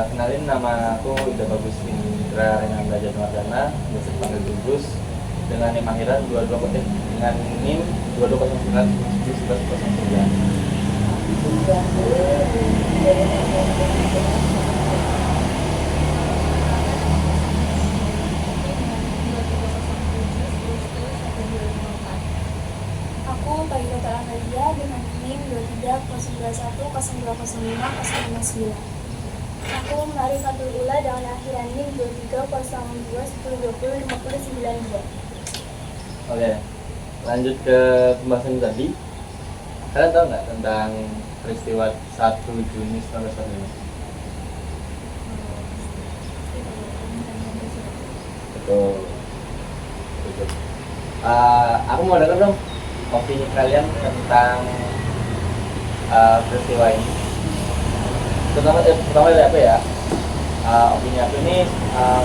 Kenalin, nama aku Ida Bagus Indra Renanda Janwardana, biasa dipanggil Gugus, dengan NIM akhiran 22 dengan NIM 22091109. Aku Tayyata Amalia dengan NIM 230210200509. Aku Marifatul Ula dengan akhiran NIM 230210205092. Oke, lanjut ke pembahasan tadi. Kalian tahu nggak tentang peristiwa 1 Juni 1945? Betul. Betul. Aku mau dengar dong opini kalian tentang peristiwa ini. Pertama dari apa ya? Opini aku ini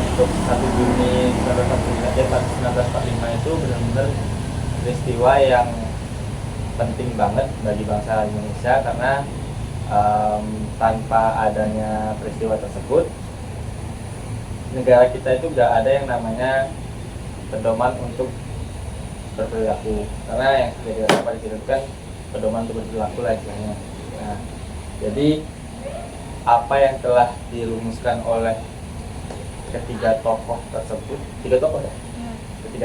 untuk 1 Juni 1945 itu benar-benar peristiwa yang penting banget bagi bangsa Indonesia, karena tanpa adanya peristiwa tersebut negara kita itu gak ada yang namanya pedoman untuk berperilaku, karena yang sudah dapat disebutkan pedoman untuk berperilaku lah istilahnya. Nah, jadi apa yang telah dirumuskan oleh ketiga tokoh tersebut, ketiga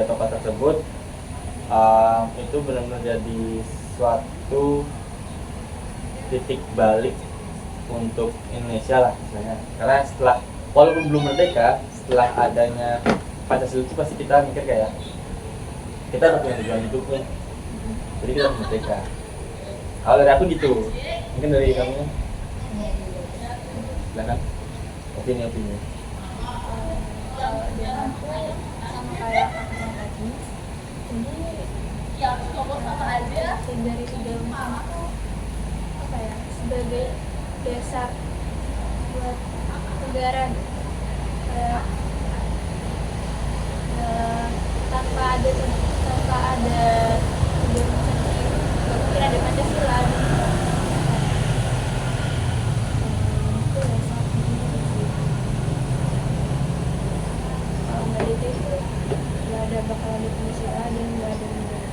tokoh tersebut itu benar-benar jadi suatu titik balik untuk Indonesia lah misalnya. Karena setelah, walaupun belum merdeka, setelah adanya Pancasila itu pasti kita mikir kayak kita harus punya tujuan hidup nih, jadi kita harus merdeka. Kalau dari aku gitu, mungkin dari kamu silakan opini. Kalau dari aku sama kayak yang tadi, jadi dari tiga macam itu apa ya, sebagai dasar buat negara, kayak tanpa ada tiga macam ini nggak mungkin ada Pancasila. Itu ya sangat penting sih. Kalau nggak itu nggak ada bakal ada Pancasila dan nggak ada negara.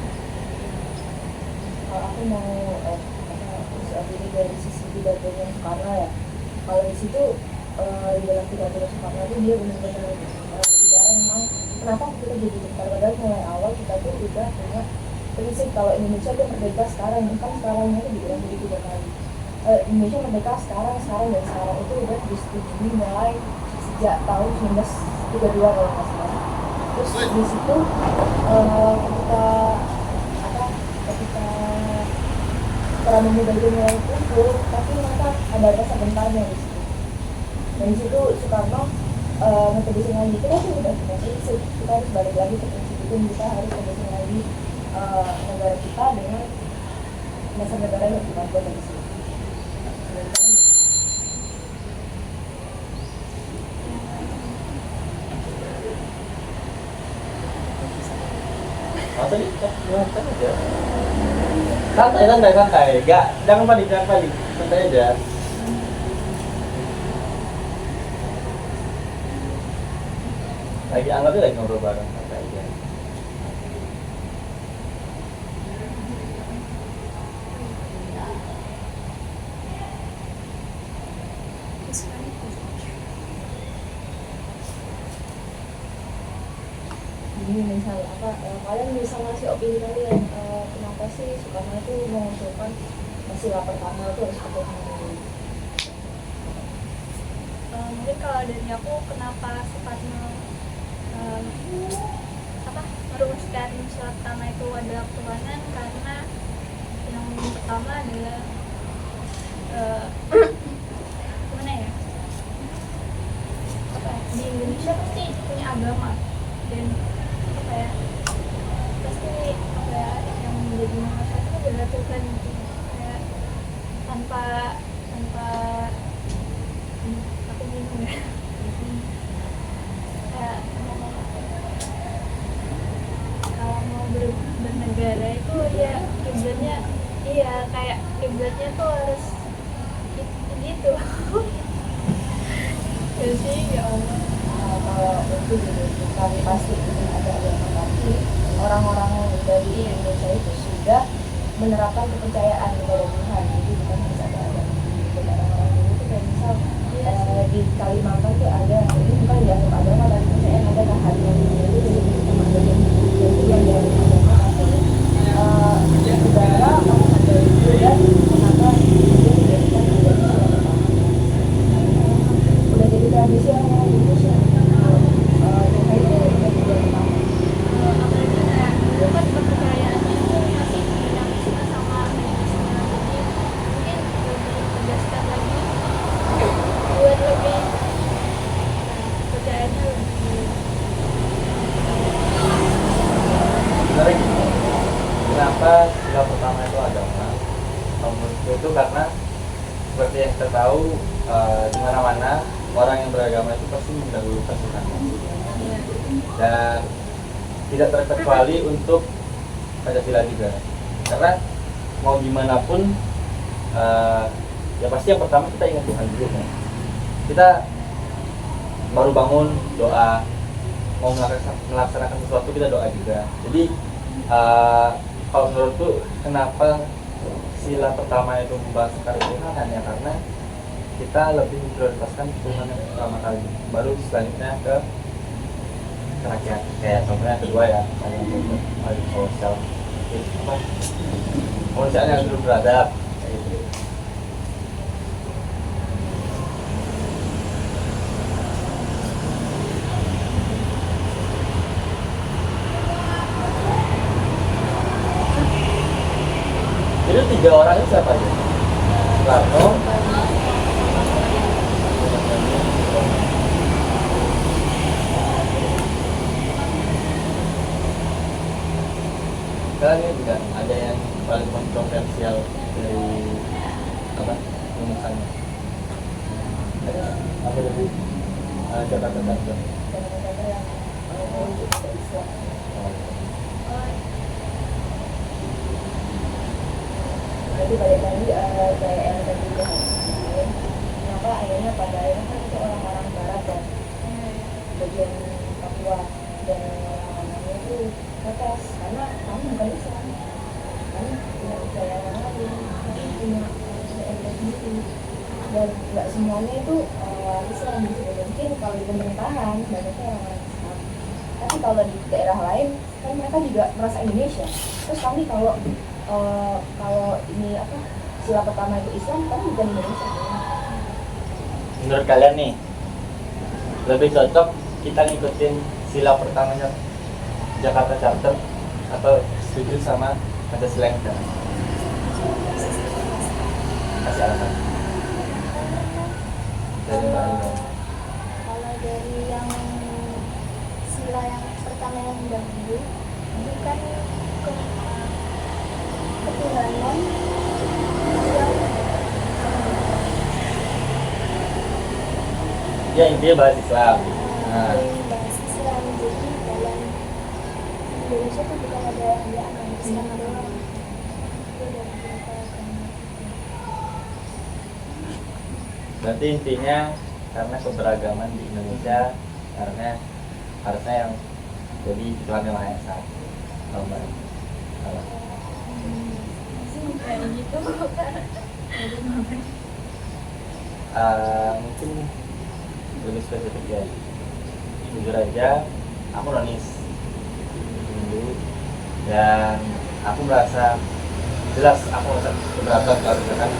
Kalau aku mau saat ini dari sisi pidatonya Soekarno ya, kalau di situ di dalam pidato Soekarno itu dia benar-benar berbicara memang kenapa kita jadi bentar, padahal mulai awal kita tuh udah punya prinsip kalau Indonesia tuh merdeka sekarang, kan sekarangnya itu diulang jadi 3 kali. Indonesia merdeka sekarang itu udah disetujui mulai sejak tahun 1932 kalau nggak salah. Terus di situ ketika para pemuda itu mulai kumpul, tapi mereka ada rasa gentarnya di situ. Dan di situ Soekarno ngetegasin lagi, kita tuh udah punya prinsip, kita harus balik lagi ke prinsip itu, kita harus tegasin lagi negara kita dengan dasar negara yang kita buat dari sini. Tadi kan aja. Santai. Jangan panik. Santai aja. Lagi ngobrol bareng, santai aja. Jadi misalnya kalian bisa ngasih opini kalian kenapa sih Soekarno itu mengusulkan sila pertama itu harus ketuhanan dulu. Mungkin kalau dari aku, kenapa Soekarno merumuskan sila pertama itu adalah ketuhanan, karena yang pertama adalah gimana ya, di Indonesia pasti punya agama, dan pasti yang menjadi nomor satu adalah Tuhan gitu. Kayak tanpa aku bingung ya. Kayak kalau mau bernegara itu ya kiblatnya, kayak kiblatnya tuh harus gitu. ada sih ya Allah. Kalau itu gitu kami pasti ingin ada agama, tapi orang-orang dari Indonesia itu sudah menerapkan kepercayaan kepada Tuhan, jadi bukan harus ada agama. Dan orang-orang dulu itu kayak misal di Kalimantan tuh ada, ini bukan dianggap agama tapi percayaan ada kehadiran itu jadi teman bagian itu yang dianggap agama atau negara kamu ada itu dan kenapa dia dijadikan agama udah jadi tradisi orang Indonesia. Tuhan itu udah juga pertama. Apalagi kayak dulu kan kepercayaannya itu masih dinamisme sama medisnya, jadi mungkin lebih menjelaskan lagi buat lebih kepercayaannya lebih. Sebenarnya gini, kenapa sila pertama itu agama? Menurutku itu karena seperti yang kita tahu, di mana-mana orang yang beragama itu pasti mendahulukan Tuhan, dan tidak terkecuali untuk Pancasila juga. Karena mau gimana pun, ya pasti yang pertama kita ingat Tuhan dulu kan. Kita baru bangun doa, mau melaksanakan sesuatu kita doa juga. Jadi kalau menurutku kenapa sila pertama itu membahas Tuhan, ya karena kita lebih memprioritaskan Tuhan yang pertama kali, baru selanjutnya ke rakyat. Kayak contohnya kedua ya, kayak sosial apa, kemanusiaan yang hidup beradab kayak gitu. Jadi 3 orang itu siapa aja? Soekarno, sekarang ini juga ada yang paling kontroversial dari apa rumusannya. Apa dari Jakarta Center. Kata-kata yang merujuk ke Islam. Jadi balik lagi kayak yang tadi bahas, kenapa akhirnya pada akhirnya kan itu orang-orang barat dan bagian Papua dan orang-orangnya itu protes karena kami bukan Islam, kami tidak percaya yang lain, kami punya agama sendiri dan nggak semuanya itu Islam gitu. Mungkin kalau di pemerintahan banyaknya orang Islam, tapi kalau di daerah lain kan mereka juga merasa Indonesia. Terus kami kalau ini apa sila pertama itu Islam, kami bukan Indonesia. Menurut kalian nih, lebih cocok kita ngikutin sila pertamanya Jakarta Charter atau setuju sama Pancasila yang sekarang? Kasih alasan. Dari mana? Kalau dari yang sila yang pertama yang dahulu itu kan ketuhanan yang Ya intinya bahas Islam. Nah, bahas Islam, jadi dalam Indonesia tuh bukan ada hanya agama Islam doang, itu ada beberapa agama. berarti intinya karena keberagaman di Indonesia, karena harusnya yang jadi Tuhan yang Maha Esa. Salah. Kayak gitu. Mungkin lebih spesifik ya. Jujur aja, aku nonis dulu dan aku merasa jelas aku merasa keberatan kalau misalkan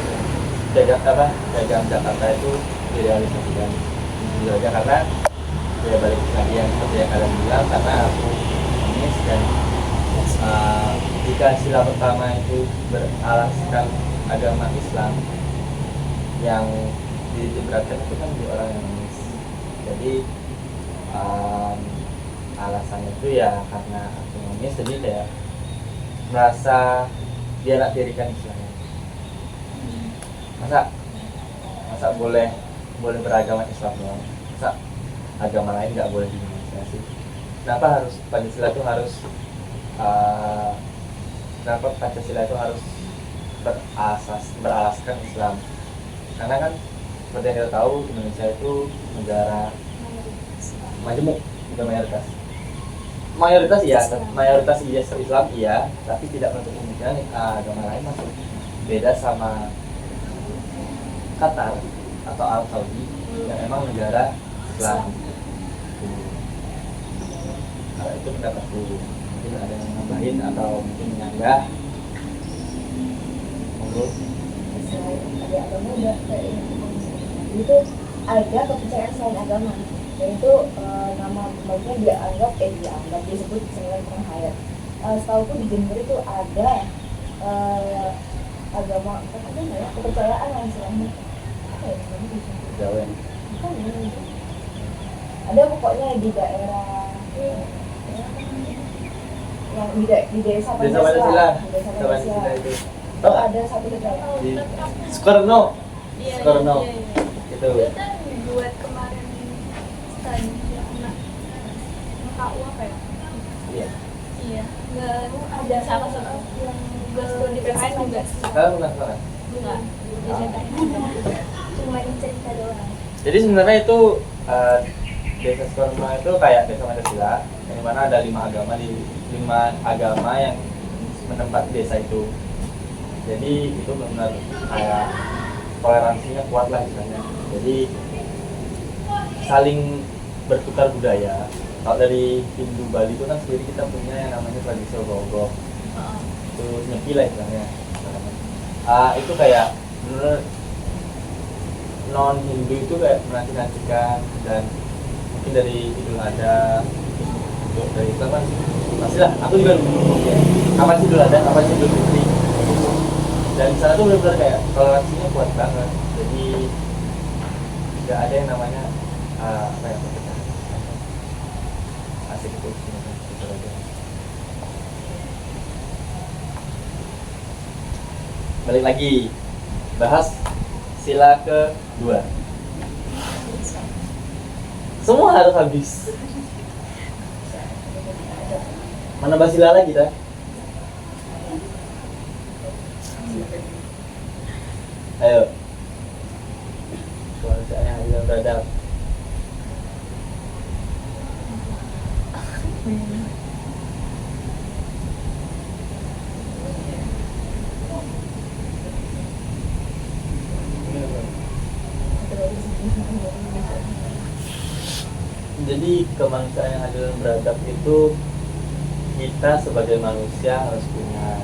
dagang Jakarta itu direalisasikan. Jujur aja karena ya balik lagi yang seperti yang kalian bilang, karena aku nonis dan jika sila pertama itu beralaskan agama Islam, yang diberatkan itu kan di orang yang nonis. Jadi alasannya itu ya karena aku nonis, jadi kayak merasa dianak-tirikan Islam. Masa boleh beragama Islam doang, masa agama lain nggak boleh di Indonesia sih? Kenapa harus Pancasila itu harus kenapa Pancasila itu harus beralaskan Islam? Karena kan seperti yang kita tahu Indonesia itu negara majemuk, bukan mayoritas iya, mayoritas Islam iya, tapi tidak menutup kemungkinan agama lain masuk. Beda sama Qatar atau Arab Saudi yang emang negara Islam. Kalau itu pendapatku, mungkin ada yang nambahin atau mungkin menyanggah. Monggo. Selain ada agama udah kayak itu ada kepercayaan selain agama, dan itu nama baiknya dianggap disebut sebagai penghayat. Setahuku di Jember itu ada agama apa ya, kepercayaan yang istilahnya apa ya namanya di Jember? Jawa. Bukan ya, ada pokoknya di daerah yang di desa Pancasila. di desa Pancasila Pancasila itu. itu ada satu kepercayaan. Di Soekarno. Iya, Soekarno. iya, iya. Itu. Itu kan buat kemarin tadi anak KU apa ya? Iya. Iya, nggak ada sama yang nggak sekolah di PKN juga. Kalian pernah sekolah? Enggak, di CTN. Cuma cerita doang. Jadi sebenarnya itu desa Soekarno itu kayak desa Pancasila, yang mana ada 5 agama yang menempati desa itu. Jadi itu benar kayak toleransinya kuat lah istilahnya. Jadi saling bertukar budaya. Kalau dari Hindu Bali itu kan sendiri kita punya yang namanya tradisi ogoh-ogoh. Itu nyepi lah istilahnya. Itu kayak bener non Hindu itu kayak menanti-nantikan, dan mungkin dari Idul Adha, untuk dari Islam kan pastilah. Aku juga ya, kapan sih Idul Adha, kapan sih Idul Fitri, dan di sana tuh benar-benar kayak toleransinya kuat banget. Jadi nggak ada yang namanya apa ya, perpecahan. Asik itu aja. Balik lagi bahas sila kedua. Semua harus habis. Mana bahas sila lagi dah? Ayo. Kemanusiaan yang adil dan beradab. Jadi kemanusiaan yang adil dan beradab itu kita sebagai manusia harus punya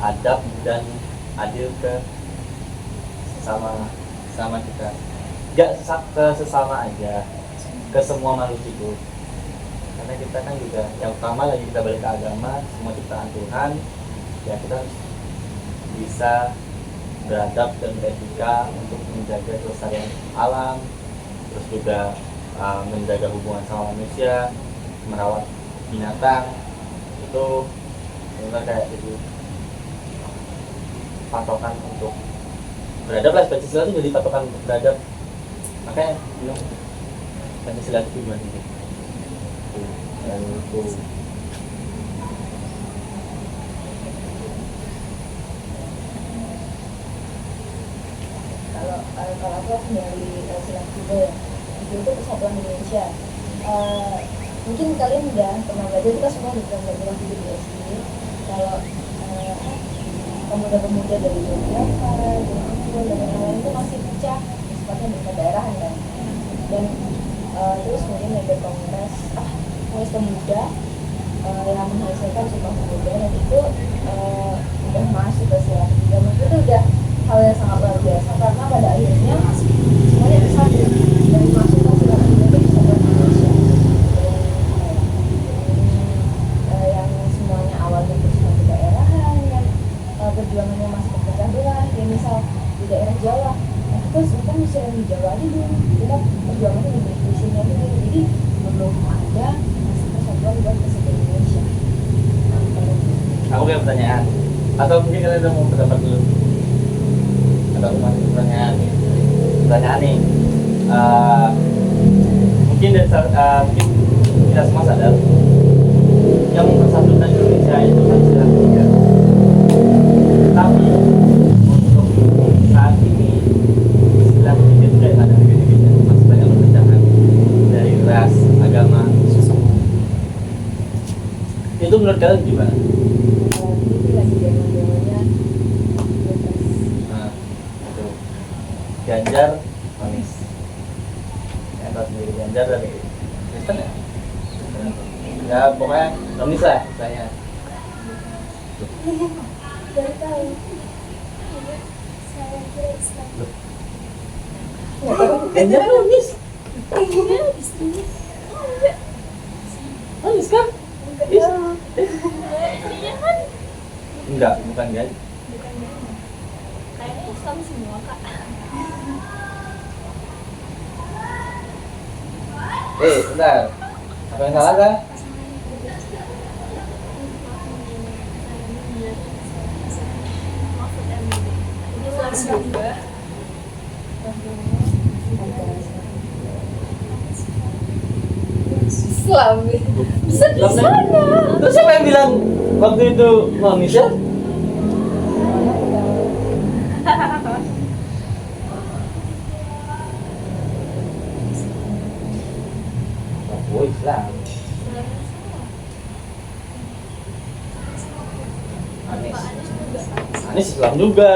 adab dan adil ke sama kita. Gak ke sesama aja, ke semua makhluk hidup. Karena kita kan juga yang utama lagi kita balik ke agama, semua ciptaan Tuhan, ya kita harus bisa beradab dan beretika untuk menjaga kelestarian alam, terus juga menjaga hubungan sama manusia, merawat binatang. Itu benar kayak itu patokan untuk beradab lah. Pancasila itu jadi patokan untuk beradab, makanya bilang Pancasila itu tujuan hidup. Dan itu kalau aku dari sila kedua ya, itu Persatuan Indonesia. Mungkin kalian udah pernah belajar, kita semua udah pernah belajar di SD. Kalau pemuda-pemuda dari Yogyakarta, dan lain-lain itu masih pecah, sifatnya bukan daerahan kan. Dan terus kemudian ada kongres pemuda yang menghasilkan Sumpah Pemuda, dan itu udah masuk ke sila ketiga. Mungkin itu udah hal yang sangat luar biasa, karena pada akhirnya semuanya bersatu dan masuk ke sila ketiga itu Persatuan Indonesia. Yang semuanya awalnya bersifat daerahan, yang perjuangannya masih terpecah belah. Ya misal di daerah Jawa, terus kita misalnya di Jawa aja dulu, kita perjuangannya di sini aja dulu. Jadi belum ada persatuan buat Persatuan Indonesia. aku punya pertanyaan, atau mungkin kalian udah mau pendapat dulu? Atau masih pertanyaan nih, mungkin mungkin kita semua sadar yang mempersatukan Indonesia itu kan sila ketiga. Tapi untuk saat ini sila menurut kalian gimana? Apalagi ini lagi zaman-zamannya pilpres. Nah, itu Ganjar Anies. Yang tahu sendiri Ganjar dari Kristen ya? Ya pokoknya Anies lah misalnya. Dari tahu. Saya kira Islam. Ganjar Anies. Iya, istrinya. Anies kan? Iya kan? Enggak, bukan Ganjar. Bukan dia. Kayaknya Islam semua kak. Bentar. Apa yang salah kah? Islam juga. Islam. Bisa di sana. Terus siapa yang bilang waktu itu Anies ya? Oh Islam. Anies. Anies Islam juga.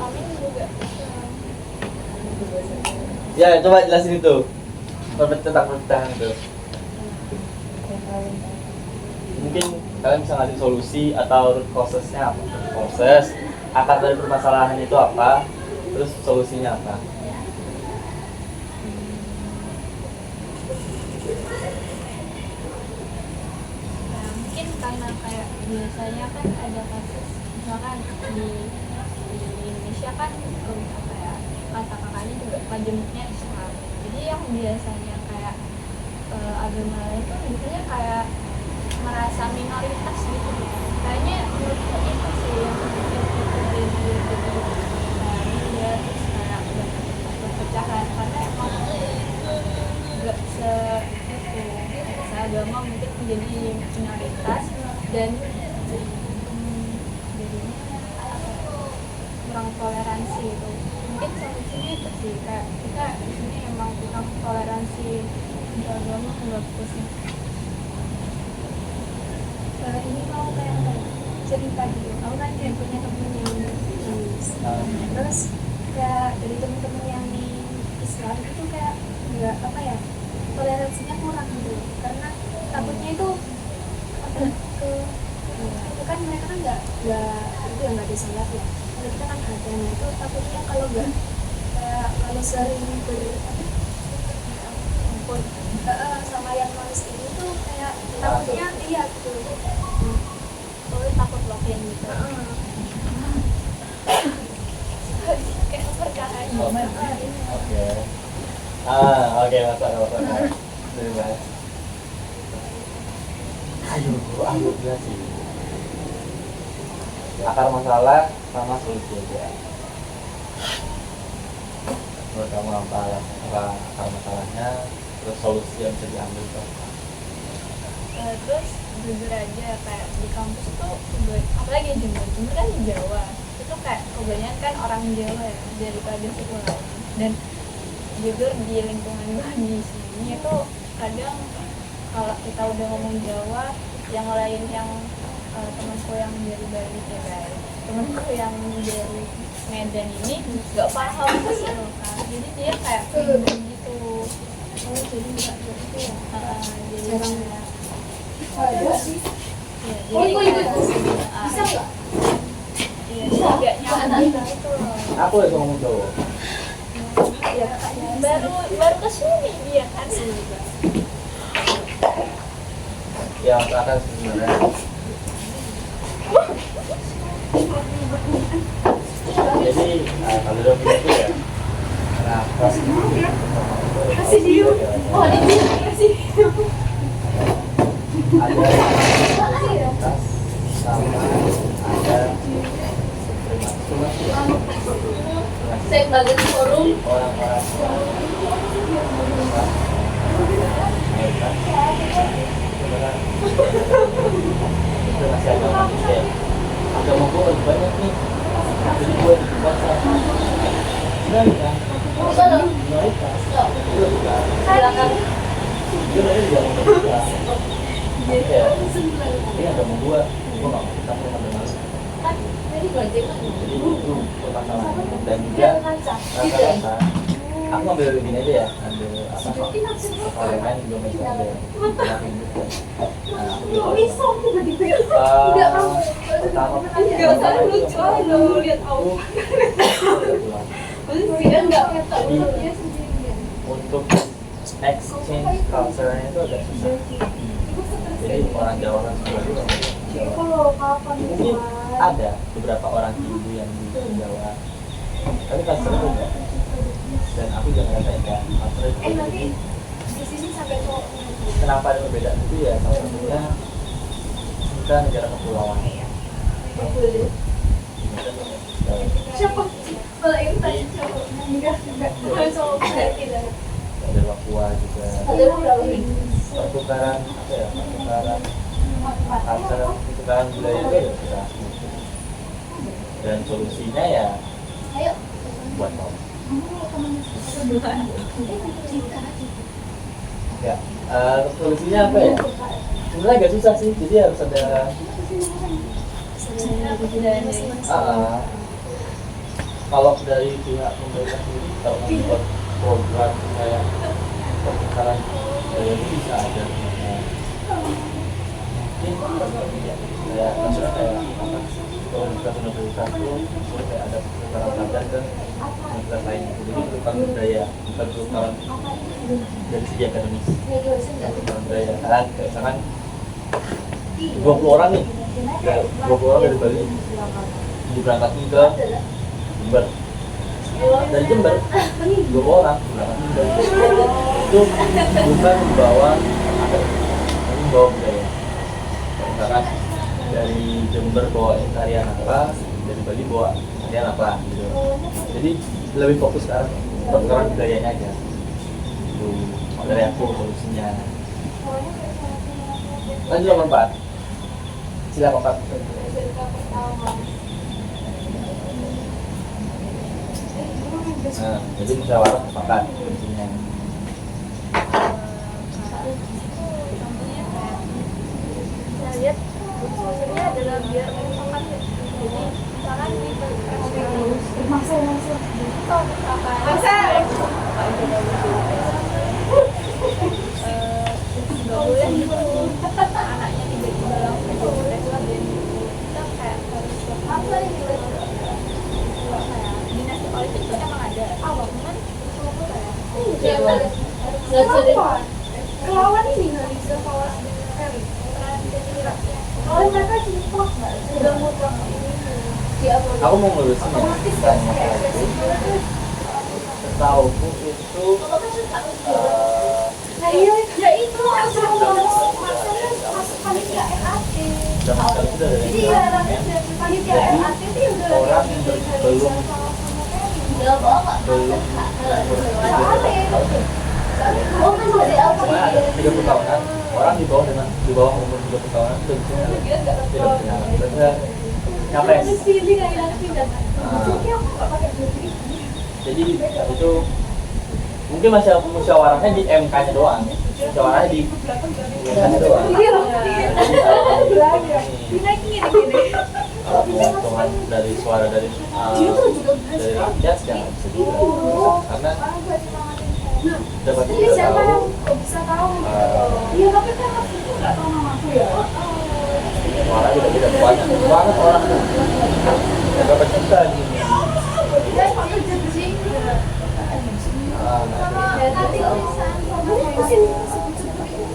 Amin juga. Ya coba jelasin itu. Tentang perpecahan itu. Mungkin kalian bisa ngasih solusi atau root causesnya apa? Proses akar dari permasalahan itu apa? Terus solusinya apa? Nah, mungkin karena kayak biasanya kan ada kasus misalkan di Indonesia kan apa ya, kata kakaknya juga majemuknya Islam. Jadi yang biasanya kayak agama lain tuh biasanya kayak merasa minoritas gitu. Kayaknya menurutku itu sih yang bikin itu jadi ya terus kayak perpecahan karena emang nggak seagama mungkin menjadi minoritas dan jadinya kurang toleransi itu. Mungkin solusinya itu sih kayak kita di sini emang kurang toleransi agama bagusnya. Ini mau kayak apa ya, cerita gitu. Aku kan kayak punya temen yang nangis. Terus kayak dari temen-temen yang Islam itu kayak nggak apa ya, toleransinya kurang gitu. Karena takutnya itu apa ke itu kan mereka kan nggak itu yang nggak disalat ya. Kalau kita kan ada, nah itu takutnya kalau nggak kayak kalau sering sama yang nulis ini tuh kayak takutnya iya gitu. Aku takut lokin gitu. Kayak percakapan. Oke. Oke, masalah. Terima. Ayo sih. Akar masalah sama solusi aja. Menurut kamu apa akar masalahnya, terus solusi yang bisa diambil itu apa? Terus jujur aja kayak di kampus tuh apalagi Jember kan di Jawa itu kayak kebanyakan orang Jawa ya daripada suku lain. Dan jujur di lingkungan gue di sini itu kadang kalau kita udah ngomong Jawa, yang lain yang temanku yang dari Bali ya guys, temanku yang dari Medan ini nggak paham sih loh kan, jadi dia kayak gitu. Jadi nggak gitu ya. Jadi Jarang kayak Ada sih. ya, Oh, jadi itu kayak bisa nggak? iya agak nyambung gitu loh. Aku lagi ngomong Jawa. Ya, baru kesini dia kan Ya, akan sebenarnya. Jadi, kalau udah begitu ya, kenapa sih? Kasih dia. Oh, ini kasih. Ada mayoritas sama ada supremasi. Saya bagi forum. Orang-orang mayoritas sebenarnya itu masih agama Islam. Agama gue lebih banyak nih, jadi gue dikuasa. Sebenarnya minoritas itu lebih banyak. Silakan. Sebenarnya juga minoritas. ya ini agak mau gue nggak mau kita pernah dengar. Kan jadi belajar kan. Jadi itu permasalahan dan juga rata-rata aku ambil gini aja ya, ambil apa elemen Indonesia aja pertama jadi untuk exchange culture-nya itu agak susah. Jadi orang Jawa kan sebenarnya mungkin ada beberapa orang Hindu yang di Jawa, tapi culture itu enggak. Dan aku juga ngerasain kayak culture itu jadi kenapa ada perbedaan itu ya salah satunya kita negara kepulauan. Siapa? Kalau ini tadi siapa? Enggak. Ada Papua juga. Pertukaran apa ya? Pertukaran culture, pertukaran budaya itu ya kita. Dan solusinya ya buat kaum. Ya, solusinya apa ya? Sebenarnya agak susah sih, jadi harus ada kalau dari pihak pemerintah sendiri kalau membuat program kayak pertukaran budaya itu bisa ada mungkin kayak apa universitas itu boleh kayak ada pertukaran pelajar ke universitas lain, jadi pertukaran budaya bukan pertukaran dari segi akademis, pertukaran budaya kan kayak misalkan 20 orang nih, 20 orang dari Bali diberangkatkan ke Jember, dari Jember 20 orang berangkat ke Jember, itu bukan membawa akademis, tapi membawa budaya. Misalkan dari Jember bawa tarian apa, dari Bali bawa tarian apa gitu. Jadi lebih fokus ke pertukaran budayanya aja. Itu dari aku solusinya. Lanjut nomor 4. Silakan Pak. Nah, jadi musyawarah mufakat solusinya. Saya lihat solusinya adalah biar merupakan jadi misalkan di nggak boleh gitu anaknya dibagi dalam dan kita kayak harus apa ini kayak dinasti politik itu emang ada cuman kayak Kelawan ini nggak bisa kawas kalau mereka ciplak nggak sudah mutlak ini Aku mau ngelurusin tentang masalah itu. Setauku itu ya itu langsung masuk panitia RAT. zaman kali itu dari Jadi ya panitia RAT itu udah orang yang belum Oh kan dari cuma ada 30 tahunan orang di bawah umur 30 tahunan itu tidak punya anak. Nyapres. Jadi itu mungkin masih musyawarahnya di MK-nya doang. Musyawarahnya di MK-nya doang. Kalau penghitungan dari suara dari rakyat jangan bisa juga. Karena dapat kita tahu Iya tapi kan aku nggak tahu namaku ya. suara juga tidak banyak banget orang tuh. Ya dapat kita gini. Dia pakai jersey. Nanti tulisan sama kesini sebut-sebut itu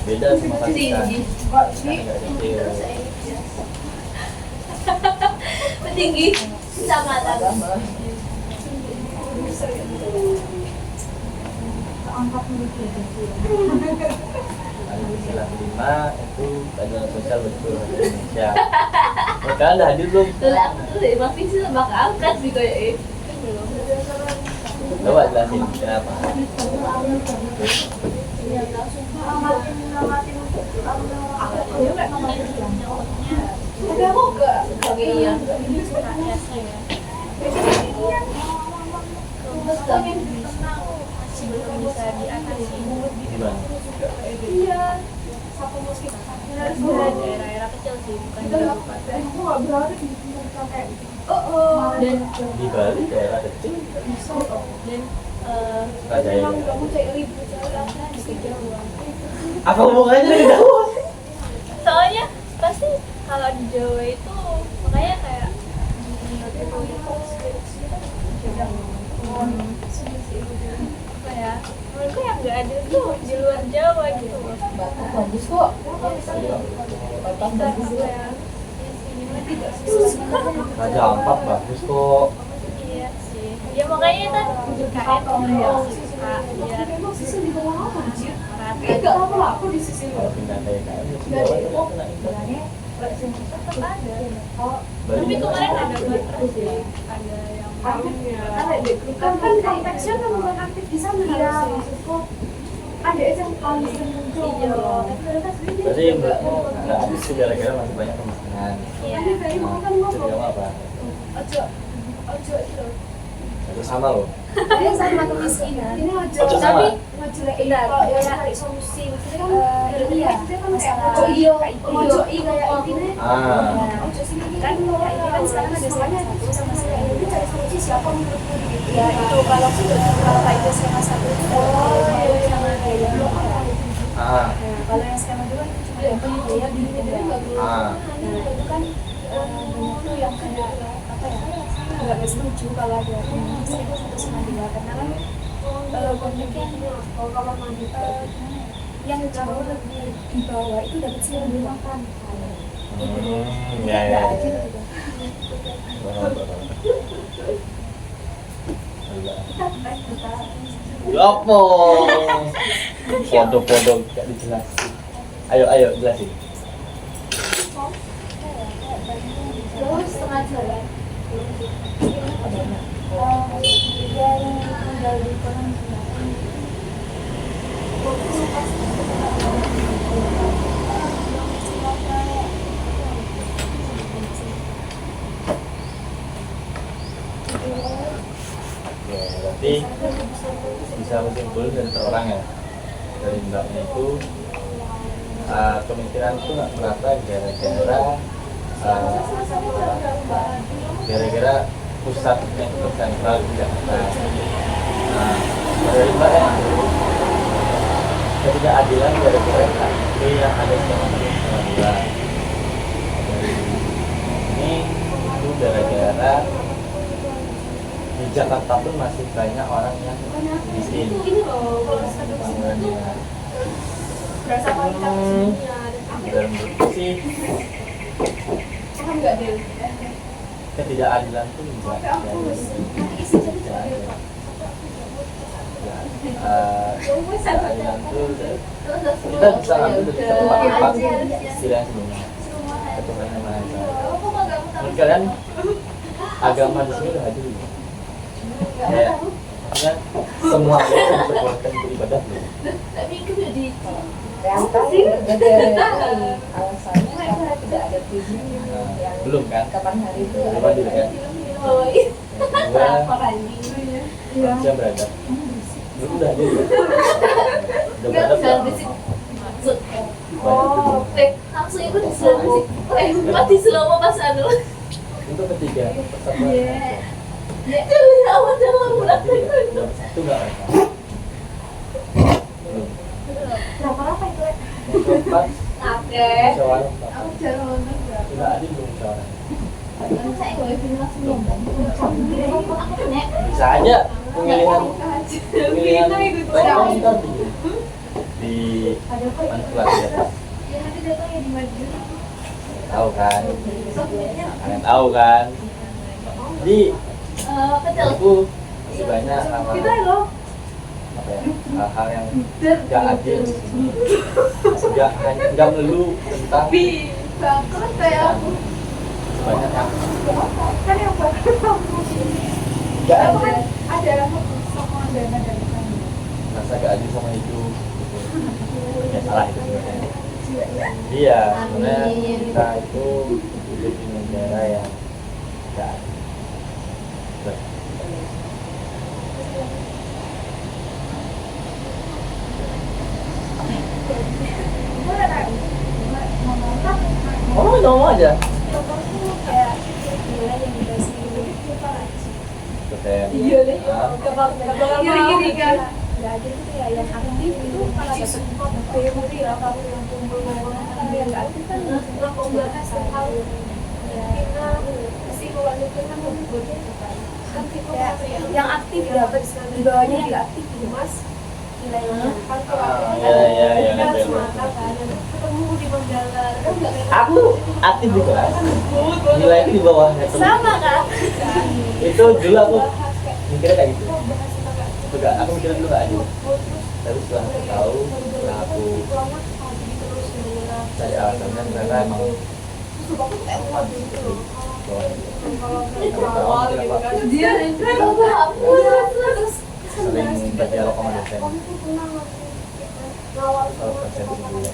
Beda sama Pakistan. tinggi sama agama. Istilah kelima itu keadilan sosial betul di Indonesia. Kalian udah hadir belum? Aku dari Mafi sih bakal angkat sih kayak Coba jelasin kenapa. Tapi aku enggak kayak yang belum bisa diatasi. Gimana? Iya. Di daerah-daerah kecil sih, bukan di kabupaten. Dan Di Bali daerah kecil dan Raja ya. di kejauhan. Apa hubungannya dengan Jawa? Soalnya pasti kalau di Jawa itu makanya kayak apa ya, menurutku yang nggak ada tuh di luar Jawa gitu loh. Batak bagus kok. Batak bagus Apa kok. ya, Raja Ampat bagus kok. iya sih ya makanya kan KM yang suka biar rata Kalau pindah TKM ya Jawa tidak kena itu. tetap ada. Bali Tapi juga kemarin ada. ada batas sih, ada yang kan konteksnya kan bukan aktif di sana harusnya. Ada yang paling sering muncul. Iya. Berarti menurutmu nggak habis sih gara-gara masih banyak kemiskinan. Iya. Nah, jadi kamu apa? Ojo itu. Itu sama loh. Ini sama kemiskinan. Ini ojo. Ojo Tapi sama. ojo kalau ya cari solusi. Maksudnya kan masalah. Ojo iyo kayak ini. Ah, Ojo sini kan kayak ini kan sekarang ada satu sama saya ini cari solusi siapa menurutmu gitu. Ya itu kalau kayak itu skema satu itu sama gaya. ah, Nah, kalau yang skema dua itu cuma yang gaya gini ah. Nah itu kan banyak tuh yang kayak apa ya nggak setuju kalau ada satu sama dua karena kan konfliknya yang jauh lebih di bawah itu dapat sih lebih makan. Ya ya. Apa? Pondok-pondok gak dijelasin. Ayo jelasin. Terus setengah jalan yang tinggal di kolam Oke, berarti bisa menyimpulkan dari seorang ya, dari mbaknya itu pemikiran itu nggak merata gara-gara pusatnya itu sentral di Jakarta. Nah, dari mbak ya, ketidakadilan gara-gara KIP yang ada selama ini ini itu gara-gara di Jakarta pun masih banyak orang yang miskin. Makanya berasa kualitas dalam menurutku sih paham nggak Del? ketidakadilan itu enggak ketidakadilan itu kita bisa ambil dari tempat-tempat istilah yang sebelumnya ketuhanan yang maha esa. Menurut kalian agama di sini udah hadir belum? Ya, maksudnya semua itu diperbolehkan beribadah belum? Alasannya karena tidak ada perizinan yang Belum kan? kapan hari itu Belum hadir kan? Yang kedua, manusia beradab. Belum udah hadir kan? Udah beradab belum? langsung itu di slow mati slow pas anu. Untuk ketiga, persatuan. Awal jalan Udah bersatu nggak mereka? Belum. berapa itu? Yang keempat, Oke. musyawarah. Sudah adil belum musyawarah? Bisa aja pemilihan rektor ntar di manipulasi data. Tahu kan? Kalian tahu kan? Jadi aku masih banyak hal-hal apa ya, hal-hal yang nggak adil di sini. Nggak melulu tentang banyak yang Kan yang buat nggak adil, ada sama dana dari sana. merasa nggak adil sama hidup gitu. Ya salah itu sebenarnya. Iya, sebenarnya kita itu hidup di negara yang nggak adil. dosen. Iya deh. Nah, Gini-gini kan. Ya jadi itu ya yang aktif itu malah dapat teori lah kamu yang kumpul Kalau yang nggak aktif kan nggak membahas hal kita psikologi itu kan membuatnya kan yang aktif dapat di bawahnya yang nggak aktif gitu mas nilainya kan kalau iya, kita harus betul. mata kan ketemu di Manggala kan nggak Aku aktif di kelas, nilai itu di bawah ya, temen. sama kan Itu dulu aku mikirnya kayak gitu. bahas tentang kayak Enggak, aku mikirnya dulu kayak gitu. Tapi setelah aku tahu, setelah aku cari alasannya ternyata emang dia sering berdialog sama dosen. ngawal Kalau dosen itu dulu.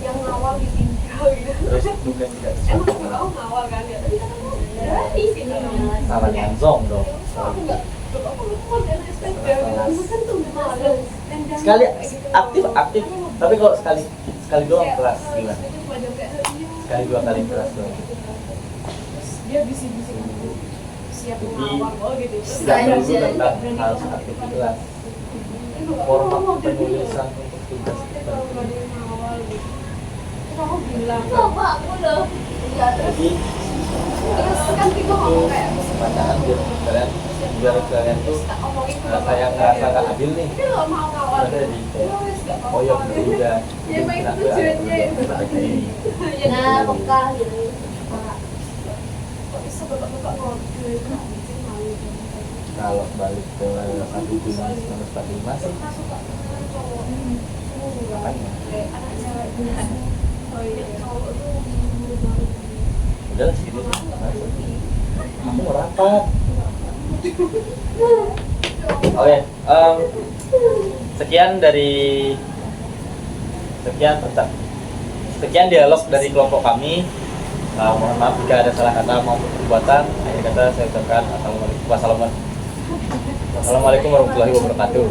yang ngawal ditinggal gitu Terus bukan tidak emang sesuatu kamu ngawal kan ya tapi kan kamu salah nyanzong dong. Sekali aktif, tapi kalau sekali doang kelas gimana? Sekali 2 kali kelas doang. dia bisik-bisik siap Jadi mengawal gitu tidak dulu tentang harus aktif di kelas. Format penulisan untuk tugas penting. kamu bilang Jadi terus kan kita ngomong kayak bacaan biar kalian tuh rasa yang ngerasa nggak adil nih. dia nggak mau ngawal Ada di oh ya bener juga. ya emang itu tujuannya itu nah peka gitu. bisa bapak-bapak ngode itu malu Kalau balik ke 1 Juni 1945 sih makanya anak cewek oh iya cowok itu udah segitu tuh. Aku mau rapat. Oke, sekian dialog dari kelompok kami. Mohon maaf jika ada salah kata maupun perbuatan. Akhir kata saya ucapkan assalamualaikum warahmatullahi wabarakatuh.